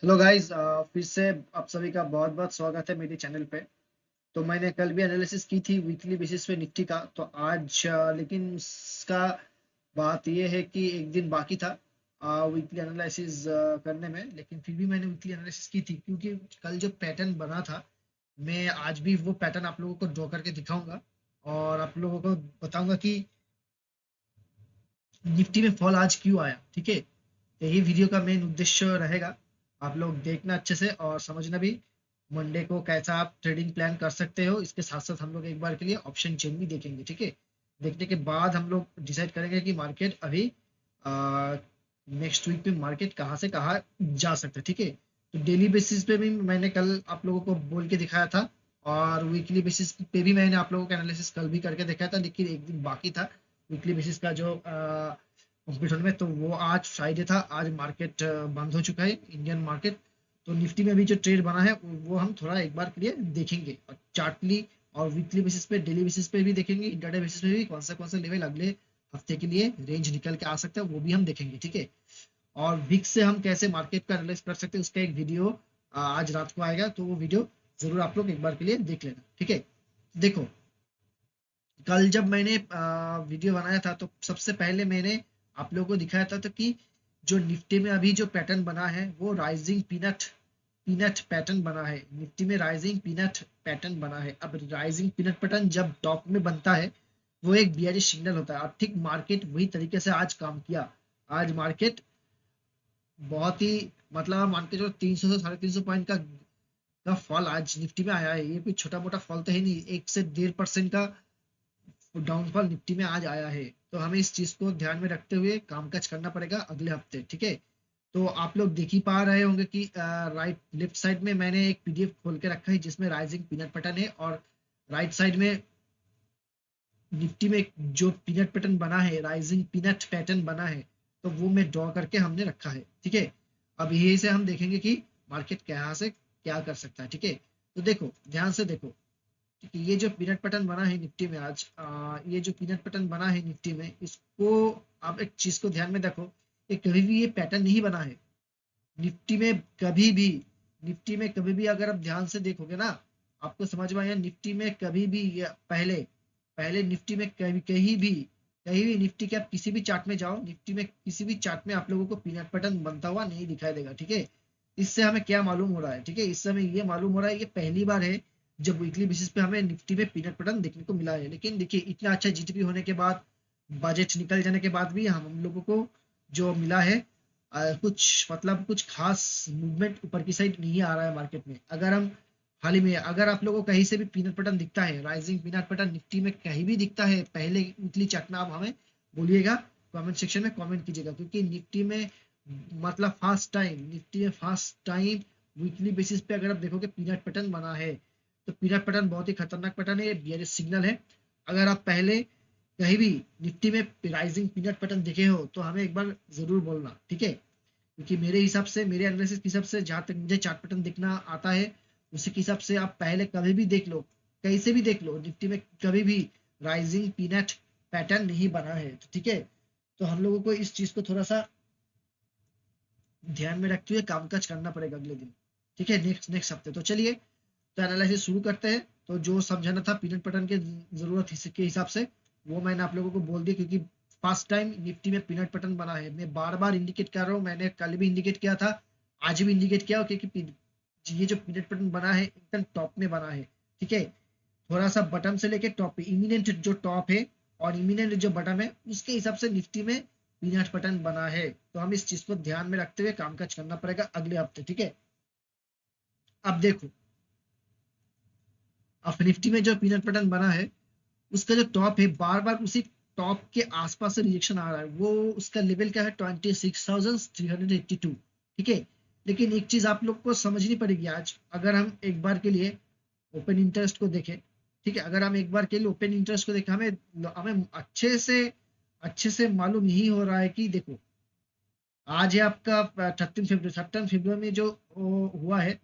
Hello guys, फिर से आप सभी का बहुत बहुत स्वागत है मेरे चैनल पे। तो मैंने कल भी एनालिसिस की थी वीकली बेसिस पे निफ्टी का। तो आज लेकिन उसका बात ये है कि एक दिन बाकी था वीकली एनालिसिस करने में। लेकिन फिर भी मैंने वीकली एनालिसिस की थी क्योंकि कल जो पैटर्न बना था, मैं आज भी वो पैटर्न आप लोगों को ड्रॉ करके दिखाऊंगा और आप लोगों को बताऊंगा कि निफ्टी में फॉल आज क्यों आया। ठीक है, यही वीडियो का मेन उद्देश्य रहेगा। आप लोग देखना अच्छे से और समझना भी मंडे को कैसा आप ट्रेडिंग प्लान कर सकते हो। इसके साथ साथ हम लोग एक बार के लिए ऑप्शन चेन भी देखेंगे। ठीक है, देखने के बाद हम लोग डिसाइड करेंगे कि मार्केट अभी नेक्स्ट वीक में मार्केट कहाँ से कहाँ जा सकता है। ठीक है, तो डेली बेसिस पे भी मैंने कल आप लोगों को बोल के दिखाया था और वीकली बेसिस पे भी मैंने आप लोगों को एनालिसिस कल भी करके दिखाया था, लेकिन एक दिन बाकी था वीकली बेसिस का जो कंप्लीट होने में। तो वो आज फ्राइडे था, आज मार्केट बंद हो चुका है इंडियन मार्केट। तो निफ्टी में भी जो ट्रेड बना है वो हम थोड़ा एक बार के लिए देखेंगे और चार्टली और वीकली बेसिस पे डेली बेसिस पे भी देखेंगे, इंटरडे बेसिस पे भी कौन सा लेवल अगले हफ्ते के लिए रेंज निकल के आ सकता है वो भी हम देखेंगे। ठीक है, और विक्स से हम कैसे मार्केट का एनालाइज कर सकते हैं उसका एक वीडियो आज रात को आएगा, तो वो वीडियो जरूर आप लोग एक बार के लिए देख लेना। ठीक है, देखो कल जब मैंने वीडियो बनाया था तो सबसे पहले मैंने आप लोगों को दिखाया था तो कि जो निफ्टी में अभी जो पैटर्न बना है वो राइजिंग पीनट पीनट पैटर्न बना है। निफ्टी में राइजिंग पीनट पैटर्न बना है। अब राइजिंग पीनट पैटर्न जब टॉप में बनता है वो एक बियरिश सिग्नल होता है और ठीक मार्केट वही तरीके से आज काम किया। आज मार्केट बहुत ही मतलब मान के चलो 300 से 350 पॉइंट का फॉल आज निफ्टी में आया है। ये कोई छोटा मोटा फॉल तो है नहीं, 1 से 1.5% का डाउनफॉल निफ्टी में आज आया है। तो हमें इस चीज को ध्यान में रखते हुए कामकाज करना पड़ेगा अगले हफ्ते। ठीक है, तो आप लोग देख ही पा रहे होंगे कि राइट लेफ्ट साइड में मैंने एक पीडीएफ खोल के रखा है जिसमें राइजिंग पीनट पैटर्न है और राइट साइड में निफ्टी में जो पीनट पैटर्न बना है, राइजिंग पीनट पैटर्न बना है, तो वो मैं ड्रॉ करके हमने रखा है। ठीक है, अब यही से हम देखेंगे कि मार्केट कहाँ से क्या कर सकता है। ठीक है, तो देखो ध्यान से देखो। ठीक है, ये जो पीनट पैटर्न बना है निफ्टी में आज, ये जो पीनट पैटर्न बना है निफ्टी में, इसको आप एक चीज को ध्यान में रखो, ये कभी भी ये पैटर्न नहीं बना है निफ्टी में कभी भी। निफ्टी में कभी भी अगर आप ध्यान से देखोगे ना, आपको समझ में आया निफ्टी में कभी भी पहले पहले निफ्टी में कहीं भी निफ्टी के आप किसी भी चार्ट में जाओ, निफ्टी में किसी भी चार्ट में आप लोगों को पीनट पैटर्न बनता हुआ नहीं दिखाई देगा। ठीक है, इससे हमें क्या मालूम हो रहा है? ठीक है, इससे हमें ये मालूम हो रहा है ये पहली बार है जब वीकली बेसिस पे हमें निफ्टी में पीनट पैटर्न देखने को मिला है। लेकिन देखिए इतना अच्छा जीडीपी होने के बाद, बजट निकल जाने के बाद भी हम लोगों को जो मिला है कुछ मतलब कुछ खास मूवमेंट ऊपर की साइड नहीं आ रहा है मार्केट में। अगर हम हाल ही में, अगर आप लोगों को कहीं से भी पीनट पैटर्न दिखता है, राइजिंग पीनट पैटर्न निफ्टी में कहीं भी दिखता है पहले वीकली चार्ट में, आप हमें बोलिएगा, कमेंट सेक्शन में कमेंट कीजिएगा। क्योंकि निफ्टी में मतलब फर्स्ट टाइम, निफ्टी में फर्स्ट टाइम वीकली बेसिस पे अगर आप देखोगे पीनट पैटर्न बना है, तो पीनट पैटर्न बहुत ही खतरनाक पैटर्न है, बियरिश सिग्नल है। अगर आप पहले कहीं भी निफ्टी में राइजिंग पीनट पैटर्न देखे हो तो हमें एक बार जरूर बोलना। ठीक है, क्योंकि मेरे हिसाब से, मेरे एनालिसिस के हिसाब से, जहां तक मुझे चार्ट पैटर्न दिखना आता है उसी के हिसाब से आप पहले कभी भी देख लो, कैसे भी देख लो, निफ्टी में कभी भी राइजिंग पीनट पैटर्न नहीं बना है। तो ठीक है, तो हम लोगों को इस चीज को थोड़ा सा ध्यान में रखते हुए कामकाज करना पड़ेगा अगले दिन। ठीक है, नेक्स्ट नेक्स्ट हफ्ते। तो चलिए, तो एनालिसिस शुरू करते हैं। तो जो समझाना था पीनट पैटर्न के जरूरत के हिसाब से वो मैंने आप लोगों को बोल दिया। क्योंकि फर्स्ट टाइम निफ्टी में पीनट पैटर्न बना है, मैं बार बार इंडिकेट कर रहा हूँ, मैंने कल भी इंडिकेट किया था, आज भी इंडिकेट किया, क्योंकि ये जो पीनट पैटर्न बना है एकदम टॉप में बना है। ठीक है, थोड़ा सा बटन से लेके टॉप पे, इमिनेंट जो टॉप है और इमिनेंट जो बटन है उसके हिसाब से निफ्टी में पीनट पैटर्न बना है। तो हम इस चीज को ध्यान में रखते हुए कामकाज करना पड़ेगा अगले हफ्ते। ठीक है, अब देखो, अब निफ्टी में जो पीनट पैटर्न बना है उसका जो टॉप है बार बार उसी टॉप के आसपास से रिजेक्शन आ रहा है। वो उसका लेवल क्या है? 26,382। ठीक है, लेकिन एक चीज आप लोग को समझनी पड़ेगी आज, अगर हम एक बार के लिए ओपन इंटरेस्ट को देखें। ठीक है, अगर हम एक बार के लिए ओपन इंटरेस्ट को देखें, हमें हमें अच्छे से मालूम यही हो रहा है कि देखो, आज है आपका 13 फरवरी में जो हुआ है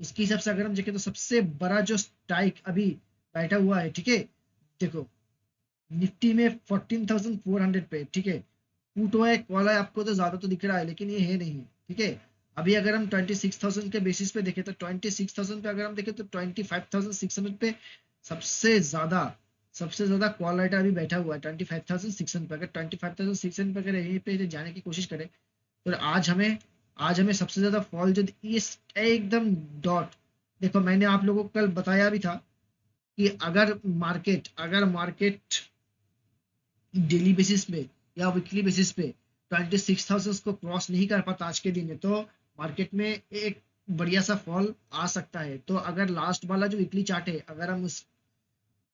उसके हिसाब से अगर हम देखें तो सबसे बड़ा जो स्ट्राइक अभी बैठा हुआ है। ठीक है, देखो निफ्टी में 14,400 पे। ठीक है, पुट हुआ है, कॉल है, आपको तो ज्यादा तो दिख रहा है लेकिन ये है नहीं। ठीक है, अभी अगर हम 26,000 के बेसिस पे देखें तो 26,000 पे अगर हम देखें तो 25,600 पे सबसे ज्यादा कॉल राइटर अभी बैठा हुआ है 25,600 पे। अगर 25,600 पे अगर यहीं पे जाने की कोशिश करें तो आज हमें सबसे ज्यादा फॉल जो इस एकदम डॉट, देखो मैंने आप लोगों को कल बताया भी था कि अगर मार्केट डेली बेसिस पे या वीकली बेसिस पे 26,000 को क्रॉस नहीं कर पाता आज के दिन में, तो मार्केट में एक बढ़िया सा फॉल आ सकता है। तो अगर लास्ट वाला जो वीकली चार्ट है अगर हम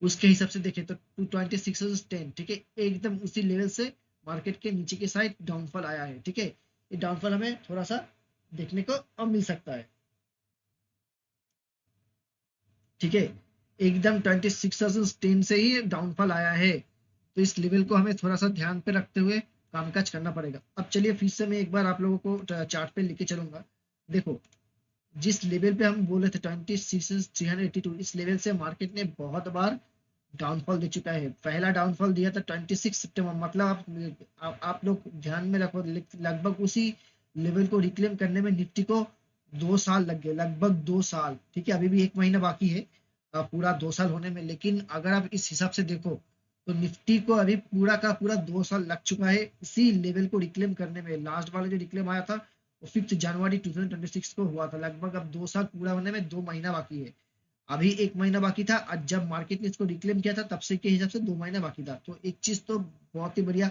उसके हिसाब से देखें तो 26,010, ठीक है, एकदम उसी लेवल से मार्केट के नीचे के साइड डाउनफॉल आया है। ठीक है, ये डाउनफॉल हमें थोड़ा सा देखने को अब मिल सकता है। ठीक है, एकदम 26,010 से ही डाउनफॉल आया है, तो इस लेवल को हमें थोड़ा सा ध्यान पे रखते हुए कामकाज करना पड़ेगा। अब चलिए फिर से मैं एक बार आप लोगों को चार्ट पे लेके चलूंगा। देखो, जिस लेवल पे हम बोले थे 26,382, इस लेवल से मार्केट ने बहुत बार डाउनफॉल दे चुका है। पहला डाउनफॉल दिया था 26 सितंबर, मतलब आप लोग ध्यान में रखो, लगभग उसी लेवल को रिक्लेम करने में निफ्टी को 2 साल लग गए, लगभग 2 साल। ठीक है, अभी भी 1 महीना बाकी है पूरा 2 साल होने में। लेकिन अगर आप इस हिसाब से देखो तो निफ्टी को अभी पूरा का पूरा 2 साल लग चुका है इसी लेवल को रिक्लेम करने में। लास्ट वाला जो रिक्लेम आया था वो 5 जनवरी 2026 को हुआ था। लगभग अब 2 साल पूरा होने में 2 महीना बाकी है। अभी 1 महीना बाकी था, आज जब मार्केट ने इसको रिक्लेम किया था तब से के हिसाब से 2 महीना बाकी था। तो एक चीज तो बहुत ही बढ़िया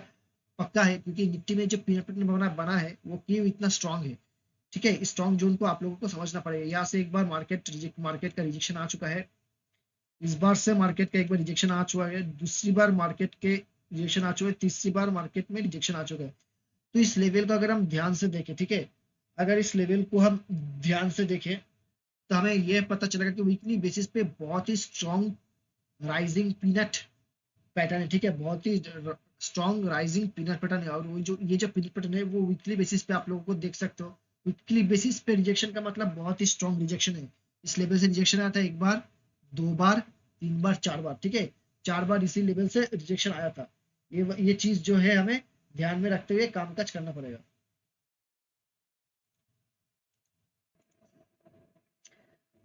पक्का है, क्योंकि निफ्टी में जो पीनट पैटर्न बना है वो क्यों इतना स्ट्रांग है। ठीक है, स्ट्रांग जोन को आप लोगों को समझना पड़ेगा। यहाँ से एक बार मार्केट का रिजेक्शन आ चुका है, इस बार से मार्केट का एक बार रिजेक्शन आ चुका है, दूसरी बार मार्केट के रिजेक्शन आ चुका है, तीसरी बार मार्केट में रिजेक्शन आ चुका है। तो इस लेवल को अगर हम ध्यान से देखें, ठीक है, अगर इस लेवल को हम ध्यान से देखें तो हमें यह पता चलेगा कि वीकली बेसिस पे बहुत ही स्ट्रांग राइजिंग पीनट पैटर्न है। ठीक है, बहुत ही स्ट्रांग राइजिंग पीनट पैटर्न है, और वो जो ये जो पीनट पैटर्न है वो वीकली बेसिस पे आप लोगों को देख सकते हो। वीकली बेसिस पे रिजेक्शन का मतलब बहुत ही स्ट्रांग रिजेक्शन है। इस लेवल से रिजेक्शन आता है, एक बार, दो बार, तीन बार, चार बार। ठीक है, चार बार इसी लेवल से रिजेक्शन आया था। ये चीज जो है हमें ध्यान में रखते हुए कामकाज करना पड़ेगा।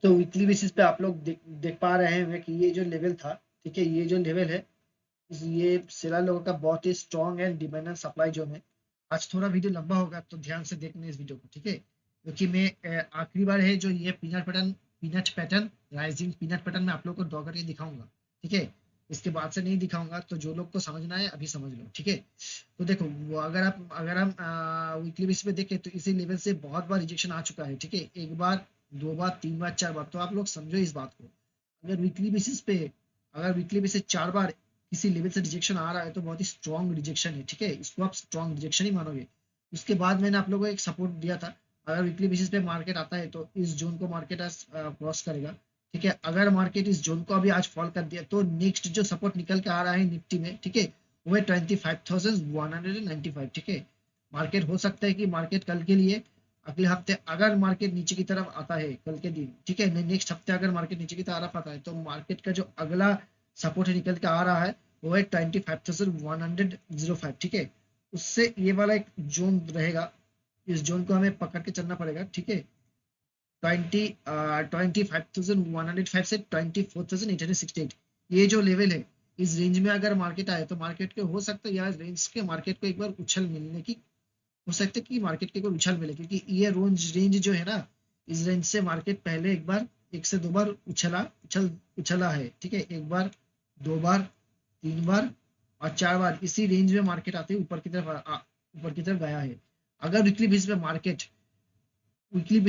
तो वीकली बेसिस पे आप लोग देख पा रहे हैं कि ये जो लेवल था, ठीक है, ये जो लेवल है, ये सेलर लोगों का बहुत ही strong and demand and supply zone है। आज थोड़ा वीडियो लंबा होगा तो ध्यान से देखना इस वीडियो को। ठीक है, क्योंकि मैं आखिरी बार है जो ये peanut pattern rising peanut pattern में आप लोगों को ड्रॉ करके दिखाऊंगा। ठीक है, इसके बाद से नहीं दिखाऊंगा, तो जो लोग को समझना है अभी समझ लो। ठीक है, तो देखो अगर हम वीकली बेसिस पे देखें तो इसी लेवल से बहुत बार रिजेक्शन आ चुका है। ठीक है, एक बार, दो बार, तीन बार, चार बार। तो आप लोग समझो इस बात को, अगर वीकली बेसिस पे अगर वीकली बेसिस चार बार किसी लेवल से रिजेक्शन आ रहा है तो बहुत ही स्ट्रॉन्ग रिजेक्शन है। ठीक है, इसको आप स्ट्रॉन्ग रिजेक्शन ही मानोगे। उसके बाद मैंने आप लोगों को एक सपोर्ट दिया था, अगर वीकली बेसिस पे मार्केट आता है तो इस जोन को मार्केट आज क्रॉस करेगा। ठीक है, अगर मार्केट इस जोन को अभी आज फॉल कर दिया तो नेक्स्ट जो सपोर्ट निकल के आ रहा है निफ्टी में, ठीक है, वो है 25,195। ठीक है, मार्केट हो सकता है कि मार्केट कल के लिए, अगले हफ्ते अगर मार्केट नीचे की तरफ आता है कल के दिन, ठीक है, नेक्स्ट हफ्ते अगर मार्केट नीचे की तरफ आता है तो मार्केट का जो अगला सपोर्ट निकल के आ रहा है वो है 25,105। ठीक है, उससे ये वाला एक जोन रहेगा, इस जोन को हमें पकड़ के चलना पड़ेगा। ठीक है, 25,105 से 24,868, ये जो लेवल है, इस रेंज में अगर मार्केट आए तो मार्केट के हो सकता है यार रेंज के मार्केट को एक बार उछल मिलने की, हो सकता है कि मार्केट के एक बार उछाल मिले, क्योंकि ये रेंज जो है ना, इस रेंज से मार्केट पहले एक बार, एक से दो बार उछला है। ठीक है, एक बार, दो बार, तीन बार और चार बार इसी रेंज में मार्केट आते ही ऊपर की तरफ गया है। अगर वीकली बेसिस पे मार्केट, ये वीकली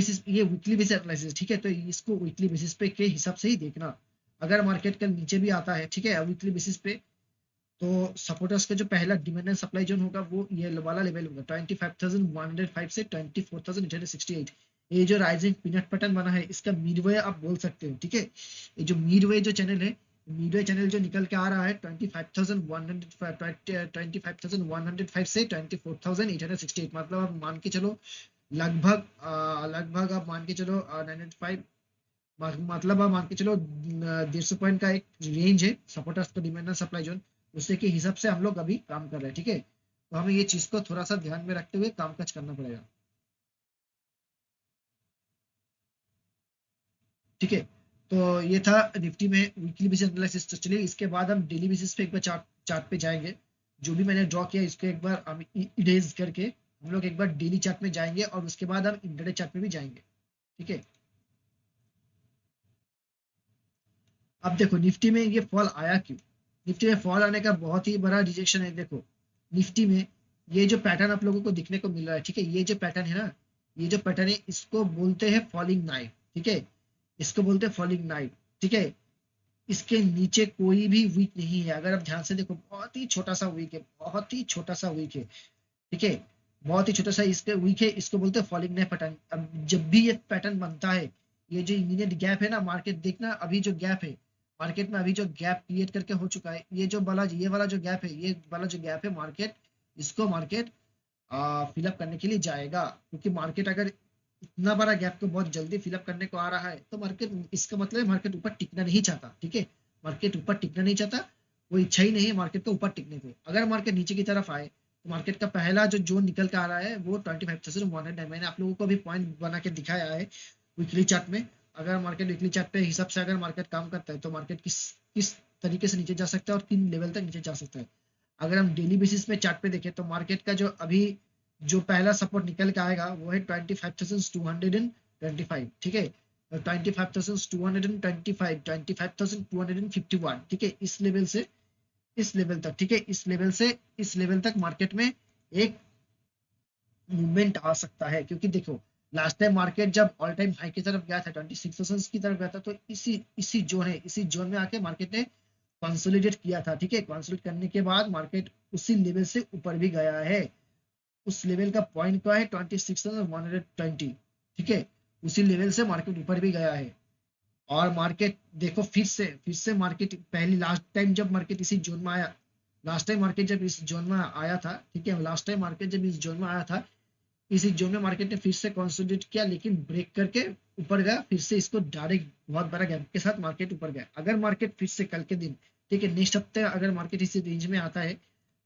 बेसिस एनालिसिस, ठीक है, तो इसको वीकली बेसिस पे के हिसाब से ही देखना। अगर मार्केट कल नीचे भी आता है, ठीक है, वीकली बेसिस पे, तो सपोर्टर्स का जो पहला डिमांड एंड सप्लाई जोन होगा वो ये वाला लेवल होगा 25,105 से 24,868। ये जो राइजिंग पीनट पैटर्न बना है इसका मिडवे आप बोल सकते हो। ठीक है, ये जो मिडवे जो चैनल है, मिडवे चैनल जो निकल के आ रहा है 25,105 से 24,868, मतलब आप मान के चलो लगभग आप मान के चलो 95, मतलब आप मान के चलो 150 पॉइंट का एक रेंज है सपोर्टर्स का डिमांड एंड सप्लाई जोन, उसी के हिसाब से हम लोग अभी काम कर रहे हैं। ठीक है, तो हमें ये चीज को थोड़ा सा ध्यान में रखते हुए कामकाज करना पड़ेगा। ठीक है। तो ये था निफ्टी में वीकली बेसिस एनालिसिस। तो चलिए इसके बाद हम डेली बेसिस पे एक बार चार्ट चार्ट पे जाएंगे। जो भी मैंने ड्रॉ किया इसको एक बार हम इरेज करके हम लोग एक बार डेली चार्ट में जाएंगे और उसके बाद हम इंटरडे चार्ट में भी जाएंगे। ठीक है। अब देखो निफ्टी में ये फॉल आया क्यों। निफ्टी में फॉल आने का बहुत ही बड़ा रिजेक्शन है। देखो निफ्टी में ये जो पैटर्न आप लोगों को दिखने को मिल रहा है, ठीक है, ये जो पैटर्न है ना, ये जो पैटर्न है इसको बोलते हैं फॉलिंग नाइफ। ठीक है, इसको बोलते हैं फॉलिंग नाइफ। ठीक है, इसके नीचे कोई भी वीक नहीं है। अगर आप ध्यान से देखो बहुत ही छोटा सा वीक है, बहुत ही छोटा सा वीक है। ठीक है, बहुत ही छोटा सा इसके वीक है, इसको बोलते हैं फॉलिंग नाइफ पैटर्न। अब जब भी ये पैटर्न बनता है, ये जो इमीडिएट गैप है ना, मार्केट देखना अभी जो गैप है मार्केट में, अभी जो गैप क्रिएट करके हो चुका है, ये वाला जो गैप है, ये वाला जो गैप है मार्केट, इसको मार्केट फिलअप करने के लिए जाएगा। क्योंकि मार्केट अगर इतना बड़ा गैप को बहुत जल्दी फिलअप करने को आ रहा है तो मार्केट, इसका मतलब है मार्केट ऊपर टिकना नहीं चाहता। ठीक है, मार्केट ऊपर टिकना नहीं चाहता, वो इच्छा ही नहीं है मार्केट को ऊपर टिकने को। अगर मार्केट नीचे की तरफ आए तो मार्केट का पहला जो जोन निकल के आ रहा है वो 25,100 है। मैंने आप लोगों को भी पॉइंट बना के दिखाया है वीकली चार्ट में। अगर मार्केट वीकली चार्ट पे हिसाब से अगर मार्केट काम करता है तो मार्केट किस किस तरीके से नीचे जा सकता है और किन लेवल तक नीचे जा सकता है। अगर हम डेली बेसिस पे चार्ट पे देखें तो मार्केट का जो अभी जो पहला सपोर्ट निकल के आएगा वो है 25,225। ठीक है, 25,225, 25,251। ठीक है, इस लेवल से इस लेवल तक, ठीक है, इस लेवल से इस लेवल तक मार्केट में एक मूवमेंट आ सकता है। क्योंकि देखो लास्ट टाइम मार्केट जब ऑल टाइम हाई की तरफ गया था, 26,000 की तरफ गया था, तो इसी इसी जोन है, इसी जोन में आके मार्केट ने कंसोलिडेट किया था। ठीक है, कंसोलिडेट करने के बाद मार्केट उसी लेवल से ऊपर भी गया है। उस लेवल का पॉइंट क्या है, 26,120। ठीक है, उसी लेवल से मार्केट ऊपर भी गया है। और मार्केट देखो फिर से मार्केट पहली लास्ट टाइम जब मार्केट इसी जोन में आया, लास्ट टाइम मार्केट जब इस जोन में आया था, ठीक है, लास्ट टाइम मार्केट जब इस जोन में आया था, इसी जोन में मार्केट ने फिर से कंसोलिडेट किया, लेकिन ब्रेक करके ऊपर गया। फिर से इसको डायरेक्ट बहुत बड़ा गैप के साथ मार्केट ऊपर गया। अगर मार्केट फिर से कल के दिन, ठीक है, नेक्स्ट हफ्ते अगर मार्केट इसी रेंज में आता है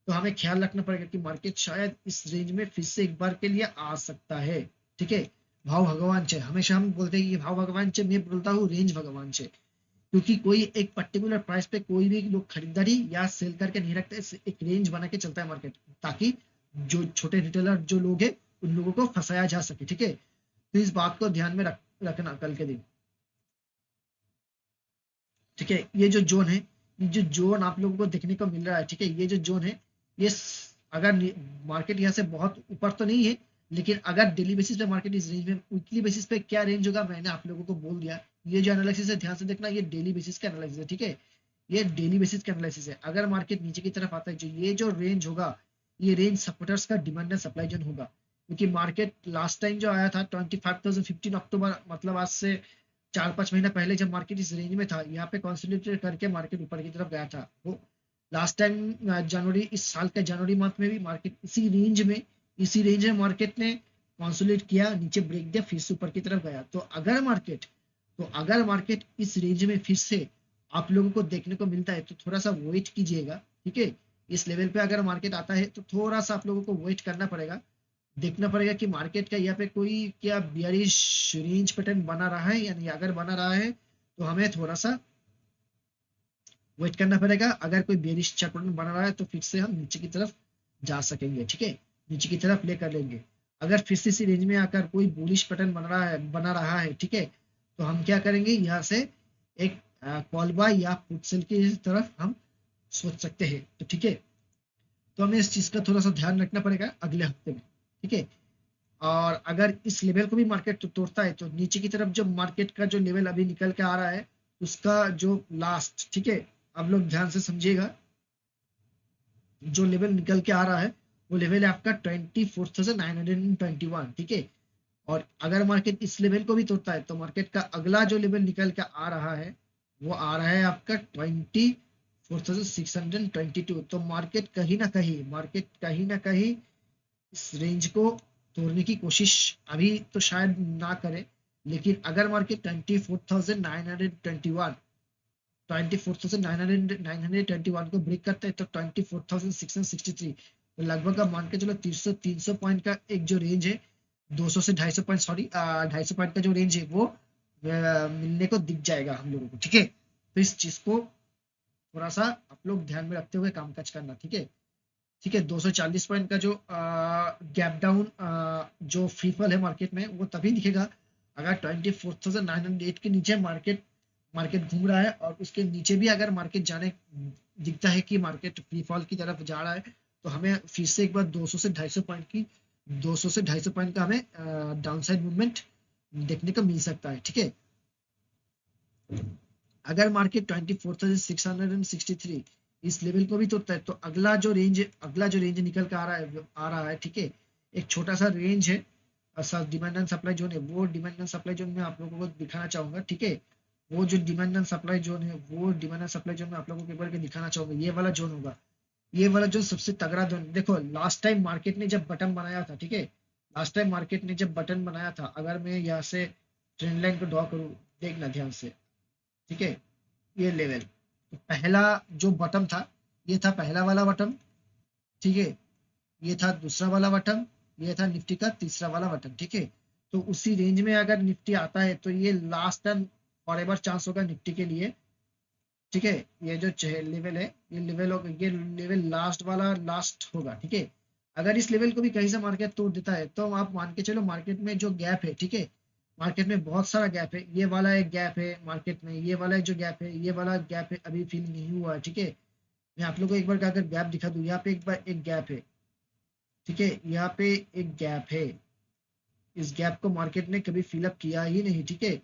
तो हमें ख्याल रखना पड़ेगा कि मार्केट शायद इस रेंज में फिर से एक बार के लिए आ सकता है। ठीक है, भाव भगवान चे, हमेशा हम बोलते हैं कि भाव भगवान चे, मैं बोलता हूँ रेंज भगवान चे। क्योंकि कोई एक पर्टिकुलर प्राइस पे कोई भी लोग खरीदारी या सेल करके नहीं रखते, एक रेंज बना के चलता है मार्केट, ताकि जो छोटे रिटेलर जो लोग हैं उन लोगों को फंसाया जा सके। ठीक है, तो इस बात को ध्यान में रखना कल के दिन। ठीक है, ये जो जोन है, ये जो जोन आप लोगों को देखने को मिल रहा है, ठीक है, ये जो जोन है, ये अगर मार्केट यहाँ से बहुत ऊपर तो नहीं है, लेकिन अगर डेली बेसिस पे मार्केट इस रेंज में, वीकली बेसिस पे क्या रेंज होगा मैंने आप लोगों को बोल दिया। ये जो एनालिसिस है ध्यान से देखना, ये डेली बेसिस का एनालिसिस है। ठीक है, ये डेली बेसिस का एनालिसिस है। अगर मार्केट नीचे की तरफ आता है, जो ये जो रेंज होगा, ये रेंज सपोर्टर्स का डिमांड एंड सप्लाई जोन होगा। क्योंकि मार्केट लास्ट टाइम जो आया था 25,015 अक्टूबर, मतलब आज से 4-5 महीना पहले, जब मार्केट इस रेंज में था, यहाँ पे कॉन्सोलिडेट करके मार्केट ऊपर की तरफ गया था। वो लास्ट टाइम जनवरी, इस साल के जनवरी मंथ में भी मार्केट इसी रेंज में मार्केट ने कॉन्सोलिडेट किया, नीचे ब्रेक दिया, फिर से ऊपर की तरफ गया। तो अगर मार्केट इस रेंज में फिर से आप लोगों को देखने को मिलता है तो थोड़ा सा वेट कीजिएगा। ठीक है, इस लेवल पे अगर मार्केट आता है तो थोड़ा सा आप लोगों को वेट करना पड़ेगा। देखना पड़ेगा कि मार्केट का यहाँ पे कोई क्या बियरिश रेंज पैटर्न बना रहा है या नहीं। अगर बना रहा है तो हमें थोड़ा सा वेट करना पड़ेगा। अगर कोई बियरिश पैटर्न बना रहा है तो फिर से हम नीचे की तरफ जा सकेंगे। ठीक है, नीचे की तरफ लेकर लेंगे। अगर फिर से इसी रेंज में आकर कोई बुलिश पैटर्न बना रहा है, ठीक है, तो हम क्या करेंगे, यहाँ से एक कॉल बाय या पुट सेल की तरफ हम सोच सकते हैं। तो ठीक है, तो हमें इस चीज का थोड़ा सा ध्यान रखना पड़ेगा अगले हफ्ते में। ठीक है, और अगर इस लेवल को भी मार्केट तोड़ता है तो नीचे की तरफ जो मार्केट का जो लेवल अभी निकल के आ रहा है, उसका जो लास्ट, ठीक है, आप लोग ध्यान से समझिएगा, जो लेवल निकल के आ रहा है वो लेवल है आपका 24,921। ठीक है, और अगर मार्केट इस लेवल को भी तोड़ता है तो मार्केट का अगला जो लेवल निकल के आ रहा है वो आ रहा है आपका 24,622। तो मार्केट कहीं ना कहीं इस रेंज को तोड़ने की कोशिश अभी तो शायद ना करे। लेकिन अगर मार्केट 24,921 को ब्रेक करता है तो 24,663, तो लगभग आप मान के चलो 300 पॉइंट का एक जो रेंज है, 200 से 250 पॉइंट, सॉरी 250 पॉइंट का जो रेंज है वो मिलने को दिख जाएगा हम लोगों को, ठीक है। तो इस चीज को थोड़ा सा आप लोग ध्यान में रखते हुए कामकाज करना, ठीक है। ठीक है, 240 पॉइंट का जो गैप डाउन जो फ्री फॉल है मार्केट में, वो तभी दिखेगा अगर 24,908 के नीचे मार्केट मार्केट घूम रहा है, और उसके नीचे भी अगर मार्केट जाने दिखता है कि मार्केट फ्री फॉल की तरफ जा रहा है, तो हमें फिर से एक बार 200 से 250 पॉइंट की 200 से 250 पॉइंट का हमें डाउनसाइड मूवमेंट देखने को मिल सकता है, ठीक है। अगर मार्केट 24,663 इस लेवल को भी तोड़ता है, तो अगला जो रेंज निकल कर आ रहा है, ठीक है। एक छोटा सा रेंज है, डिमांड एंड सप्लाई जोन है, वो डिमांड एंड सप्लाई जोन में आप लोगों को दिखाना चाहूंगा, ठीक है। वो जो डिमांड एंड सप्लाई जोन है, वो डिमांड एंड सप्लाई जोन में आप लोगों को एक बार दिखाना चाहूंगा, ये वाला जोन होगा। ये वाला जोन सबसे तगड़ा जोन। देखो लास्ट टाइम मार्केट ने जब बटन बनाया था, ठीक है, लास्ट टाइम मार्केट ने जब बटन बनाया था, अगर मैं यहाँ से ट्रेंड लाइन को ड्रॉ करूँ, देखना ध्यान से, ठीक है। ये लेवल, तो पहला जो बटन था, ये था पहला वाला बटन, ठीक है। ये था दूसरा वाला बटन, ये था निफ्टी का तीसरा वाला बटन, ठीक है। तो उसी रेंज में अगर निफ्टी आता है, तो ये last and for ever chance होगा निफ्टी के लिए, ठीक है। ये जो लेवल है, ये लेवल लास्ट वाला लास्ट होगा, ठीक है। अगर इस लेवल को भी कहीं से मार्केट तोड़ देता है, तो आप मान के चलो मार्केट में जो गैप है, ठीक है, मार्केट में बहुत सारा गैप है। ये वाला एक गैप है मार्केट में, ये वाला जो गैप है, ये वाला गैप है, अभी फिल नहीं हुआ है, ठीक है। मैं आप लोगों को एक बार अगर गैप दिखा दूं, यहाँ पे एक बार एक गैप है, ठीक है, यहाँ पे एक गैप है। इस गैप को मार्केट ने कभी फिलअप किया ही नहीं, ठीक है।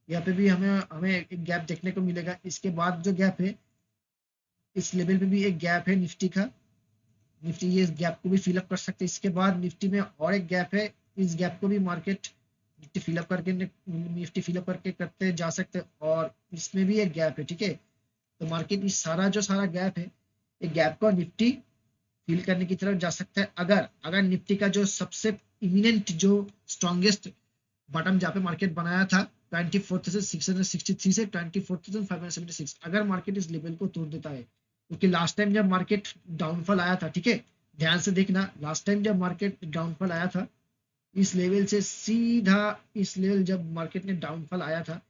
यहाँ पे भी हमें हमें एक गैप देखने को मिलेगा। इसके बाद जो गैप है, इस लेवल पे भी एक गैप है निफ्टी का, निफ्टी ये गैप को भी फिलअप कर सकते हैं। इसके बाद निफ्टी में और एक गैप है, इस गैप को भी मार्केट निफ्टी फिलअप करके करते जा सकते हैं। और इसमें भी एक गैप है, ठीक है। तो मार्केट इस सारा गैप है, एक गैप को निफ्टी फिल करने की तरफ जा सकता है। अगर अगर निफ्टी का जो सबसे इमिनेंट जो स्ट्रॉन्गेस्ट बटन जहाँ पे मार्केट बनाया था 24,663 से 24,576, अगर मार्केट इस लेवल को तोड़ देता है, क्योंकि लास्ट टाइम जब मार्केट डाउनफॉल आया था, ठीक है, ध्यान से देखना, लास्ट टाइम जब मार्केट डाउनफॉल आया था, इस लेवल से सीधा इस लेवल जब मार्केट ने डाउनफॉल आया था,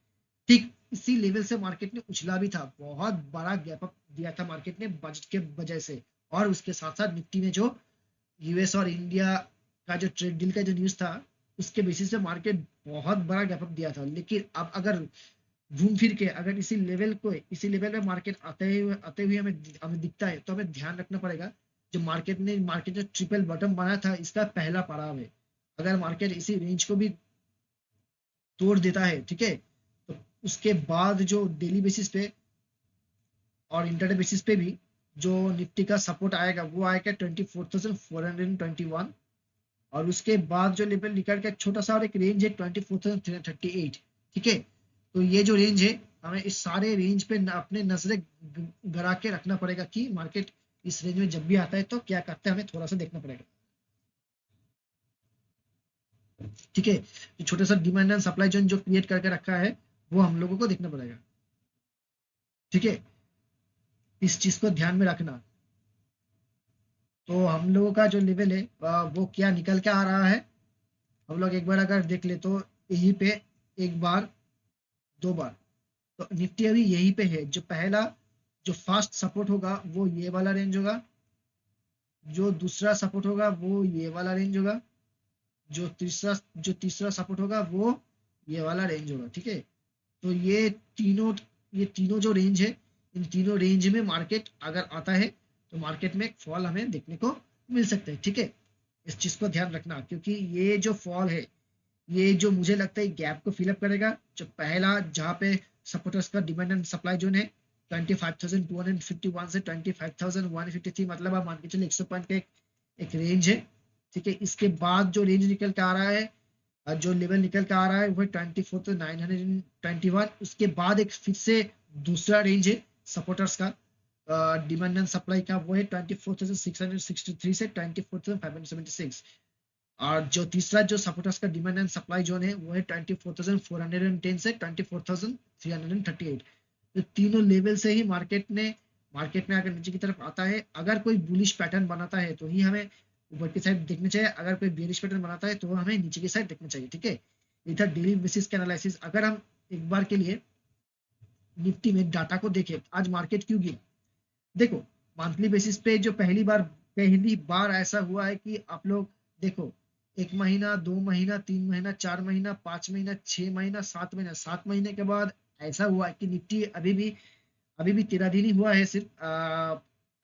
ठीक इसी लेवल से मार्केट ने उछला भी था, बहुत बड़ा गैप अप दिया था मार्केट ने बजट के वजह से। और उसके साथ साथ निफ्टी में जो यूएस और इंडिया का जो ट्रेड डील का जो न्यूज था, उसके बेसिस पे मार्केट बहुत बड़ा गैप अप दिया था। लेकिन अब अगर घूम फिर के अगर इसी लेवल में मार्केट आते हुए हमें हमें दिखता है, तो हमें ध्यान रखना पड़ेगा, जो मार्केट जो ट्रिपल बॉटम बना था, इसका पहला पड़ाव है। अगर मार्केट इसी रेंज को भी तोड़ देता है, ठीक है, तो उसके बाद जो डेली बेसिस पे और इंटरडे बेसिस पे भी जो निफ्टी का सपोर्ट आएगा, वो आएगा 24,421। और उसके बाद जो लेवल निकल के एक छोटा सा और एक रेंज है 24,338, ठीक है। तो ये जो रेंज है, हमें इस सारे रेंज पे अपने नजरें गड़ा के रखना पड़ेगा कि मार्केट इस रेंज में जब भी आता है तो क्या करते हैं, हमें थोड़ा सा देखना पड़ेगा, ठीक है। जो छोटा सा डिमांड एंड सप्लाई जोन जो क्रिएट करके रखा है, वो हम लोगों को देखना पड़ेगा, ठीक है। इस चीज को ध्यान में रखना। तो हम लोगों का जो लेवल है वो क्या निकल के आ रहा है, हम लोग एक बार अगर देख ले, तो यहीं पे एक बार, दो बार, तो निफ्टी अभी यहीं पे है। जो पहला जो फर्स्ट सपोर्ट होगा वो ये वाला रेंज होगा, जो दूसरा सपोर्ट होगा वो ये वाला रेंज होगा, जो तीसरा सपोर्ट होगा वो ये वाला रेंज होगा, ठीक है। तो तीनों ये तीनों जो रेंज है, इन तीनों रेंज में मार्केट अगर आता है, तो मार्केट में एक फॉल हमें देखने को मिल सकता है, ठीक है। इस चीज को ध्यान रखना, क्योंकि ये जो फॉल है, ये जो मुझे लगता है गैप को फिलअप करेगा। जो पहला जहाँ पे सपोर्टर्स का डिमांड एंड सप्लाई जोन है 25,251 से 25,153, मतलब आप मान के चलिए 100 पॉइंट का एक रेंज है, ठीक है। इसके बाद जो रेंज निकल के आ रहा है, जो लेवल निकल के आ रहा है, वो 24,921। उसके बाद एक फिर से दूसरा रेंज है सपोर्टर्स का डिमांड एंड सप्लाई का, वो है 24,663 से 24,576। और जो तीसरा जो सपोर्टर्स का डिमांड एंड सप्लाई जोन है, वो है 24,410 से 24,338। तो तीनों लेवल से ही मार्केट में अगर नीचे की तरफ आता है, अगर कोई बुलिश पैटर्न बनाता है, तो ही हमें ऊपर की साइड देखना चाहिए। अगर कोई बेरिश पैटर्न बनाता है, तो हमें नीचे की साइड देखना चाहिए, ठीक है। इधर डेली बेसिस के एनालिसिस, अगर हम एक बार के लिए निफ्टी में डाटा को देखें, आज मार्केट क्यों गिरा। देखो मंथली बेसिस पे जो पहली बार ऐसा हुआ है कि आप लोग देखो, 1 महीना, 2 महीना, 3 महीना, 4 महीना, 5 महीना, 6 महीना, 7 महीना, 7 महीने के बाद ऐसा हुआ है कि निफ्टी अभी भी 13 दिन ही हुआ है सिर्फ,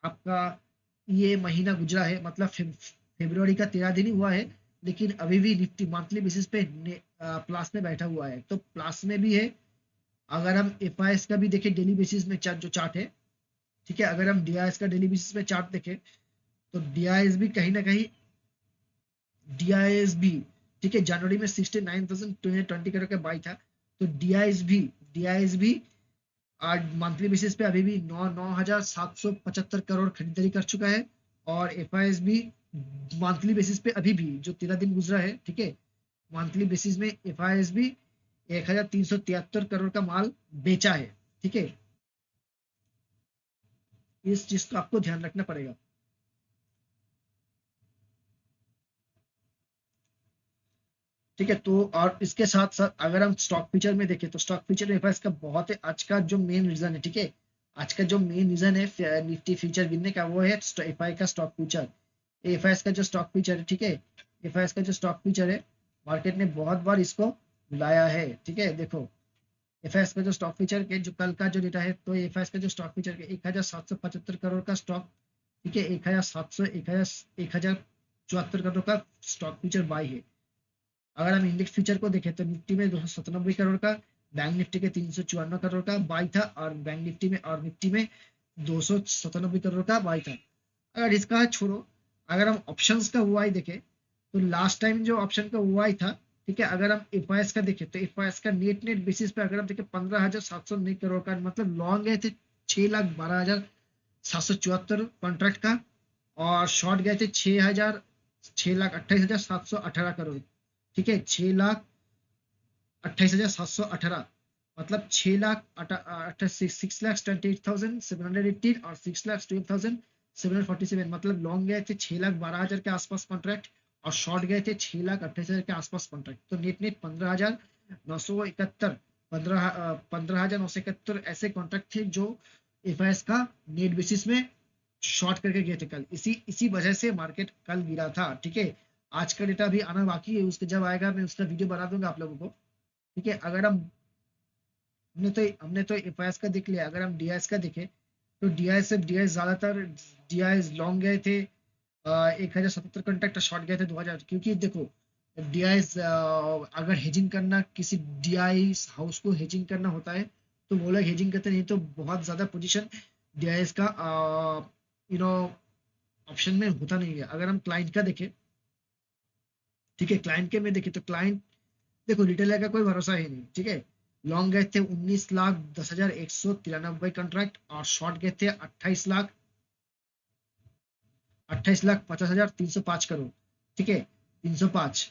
आपका ये महीना गुजरा है, मतलब फरवरी का 13 दिन ही हुआ है, लेकिन अभी भी निफ्टी मंथली बेसिस पे प्लस में बैठा हुआ है, तो प्लस में भी है। अगर हम एफ का भी देखें डेली बेसिस में चार्ट, जो चार्ट है, ठीक है, अगर हम डी का डेली बेसिस पे चार्ट देखें तो डी भी कहीं ना कहीं, डी भी, ठीक है, जनवरी में 69,220 करोड़ का बाई था, तो डी भी आज मंथली बेसिस पे अभी भी 9,775 करोड़ खरीदारी कर चुका है, और एफ भी मंथली बेसिस पे अभी भी जो 13 दिन गुजरा है, ठीक है, मंथली बेसिस में एफ भी 1,373 करोड़ का माल बेचा है, ठीक है, इस चीज को आपको ध्यान रखना पड़ेगा। ठीक है, तो और इसके साथ साथ अगर हम स्टॉक फीचर में देखें तो स्टॉक फीचर में इसका बहुत है, आज का जो मेन रीजन है, ठीक है, आज का जो मेन रीजन है निफ्टी फ्यूचर गिरने का, वो है एफआई का स्टॉक फ्यूचर। एफआई का जो स्टॉक फ्यूचर है, ठीक है, एफआई का जो स्टॉक फ्यूचर है, मार्केट ने बहुत बार इसको बुलाया है, ठीक है। देखो एफआई का जो स्टॉक फ्यूचर के जो कल का जो डेटा है, तो एफआई का जो स्टॉक फ्यूचर के 1,775 करोड़ का स्टॉक, ठीक है, 1,700 1,074 करोड़ का स्टॉक फ्यूचर बाई है। अगर हम इंडेक्स फ्यूचर को देखें तो निफ्टी में 297 करोड़ का, बैंक निफ्टी के 354 करोड़ का बाई था, और बैंक निफ्टी में और निफ्टी में 297 करोड़ का बाई था। अगर इसका छोड़ो, अगर हम ऑप्शंस का हुआ देखें तो लास्ट टाइम जो ऑप्शन का हुआ था, ठीक है, अगर हम एफ का देखें तो एफ का नेट बेसिस पे अगर हम देखें 15,709 करोड़ का, मतलब लॉन्ग गए थे 6,12,774 कॉन्ट्रैक्ट का, और शॉर्ट गए थे 6,28,718 करोड़, ठीक है, 6,28,718, मतलब 6,28,718 और 6,12,747, मतलब लॉन्ग गए थे 6,12,000 के आसपास कॉन्ट्रैक्ट, और शॉर्ट गए थे 6,28,000 के आसपास कॉन्ट्रैक्ट, तो नेट 15,971, 15,971 ऐसे कॉन्ट्रैक्ट थे जो एफ का नेट बेसिस में शॉर्ट करके गए थे कल, इसी वजह से मार्केट कल गिरा था, ठीक है। आज का डेटा भी आना बाकी है, उसके जब आएगा मैं उसका वीडियो बना दूंगा आप लोगों को, ठीक है। अगर हमने तो एफ का देख लिया, अगर हम डी का देखें तो डी ज्यादातर डी लॉन्ग गए थे 1,077 कॉन्ट्रैक्ट, शॉर्ट गए थे 2,000, क्योंकि देखो डी अगर हेजिंग करना, किसी डी हाउस को हेजिंग करना होता है तो वो लोग हेजिंग करते नहीं, तो बहुत ज्यादा पोजीशन डी का यू नो ऑप्शन में होता नहीं है। अगर हम क्लाइंट का देखें, ठीक है, क्लाइंट के में देखें तो क्लाइंट, देखो रिटेलर का कोई भरोसा ही नहीं, ठीक है, लॉन्ग गए थे 19,10,193 कॉन्ट्रैक्ट, और शॉर्ट गए थे 28,50,305 करोड़, ठीक है, 305।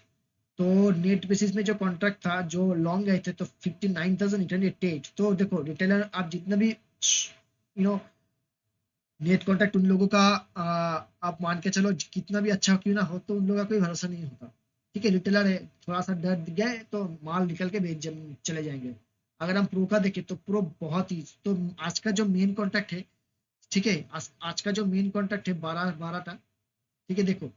तो नेट बेसिस में जो कॉन्ट्रैक्ट था जो लॉन्ग गए थे तो 59,888, तो देखो रिटेलर आप जितना भी नेट कॉन्ट्रैक्ट उन लोगों का, आप मान के चलो कितना भी अच्छा क्यों ना हो, तो उन लोगों का कोई भरोसा नहीं होता, ठीक है, रिटेलर है, थोड़ा सा डर गए तो माल निकल के चले जाएंगे। अगर हम प्रो का देखें तो प्रो बहुत ही, तो आज का जो मेन कॉन्ट्रैक्ट है, ठीक है, आज का जो मेन कॉन्ट्रैक्ट है 12 था, ठीक है। देखो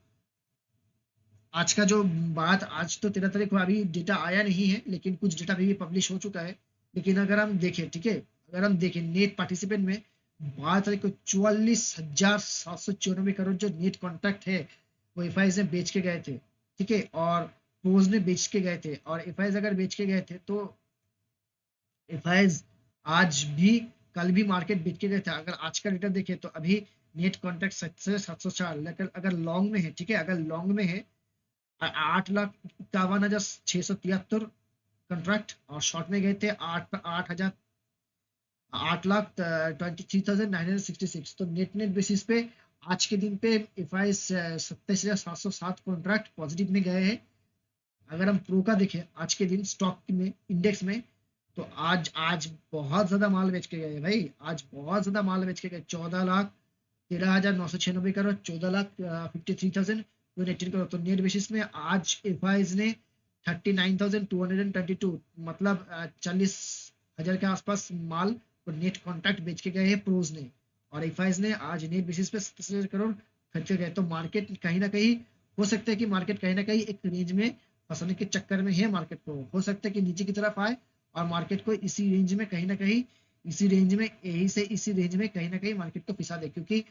आज का जो बात, आज तो 13 तारीख को अभी डेटा आया नहीं है, लेकिन कुछ डेटा भी पब्लिश हो चुका है, लेकिन अगर हम देखें, ठीक है, अगर हम देखें नेट पार्टिसिपेंट में 12 तारीख को 44,794 करोड़ जो नेट कॉन्ट्रैक्ट है वो एफ ने बेच के गए थे, ठीक है, और पोज ने बेच के गए थे, और एफ अगर बेच के गए थे तो एफ आज भी, कल भी मार्केट बेच के गए थे। अगर आज का डेटा देखें तो अभी नेट कॉन्ट्रैक्ट 704, लेकिन अगर लॉन्ग में है, ठीक है, अगर लॉन्ग में है 8,51,673 कॉन्ट्रैक्ट, और शॉर्ट में गए थे 8,23,966, तो नेट बेसिस पे आज के दिन पे एफ 27,707 कॉन्ट्रैक्ट पॉजिटिव में गए हैं। अगर हम प्रो का देखें आज के दिन स्टॉक में, इंडेक्स में, तो आज बहुत ज्यादा माल बेच के गए भाई, आज बहुत ज्यादा माल बेच के गए, 14,13,996 करोड़, 14,53,218 करोड़, तो नेट बेसिस में आज एफ ने 39,222, मतलब 40,000 के आसपास माल और नेट कॉन्ट्रैक्ट बेच के गए हैं प्रोज ने, और एफआईज ने आज नेट बेसिस पे 27,000 करोड़ खर्चे गए। तो मार्केट कहीं ना कहीं, हो सकता है कि मार्केट कहीं ना कहीं एक रेंज में फंसने के चक्कर में है, मार्केट को हो सकता है कि नीचे की तरफ आए और मार्केट को इसी रेंज में कहीं ना कहीं, इसी रेंज में, यही से इसी रेंज में कहीं ना कहीं मार्केट को फिसा दे, क्योंकि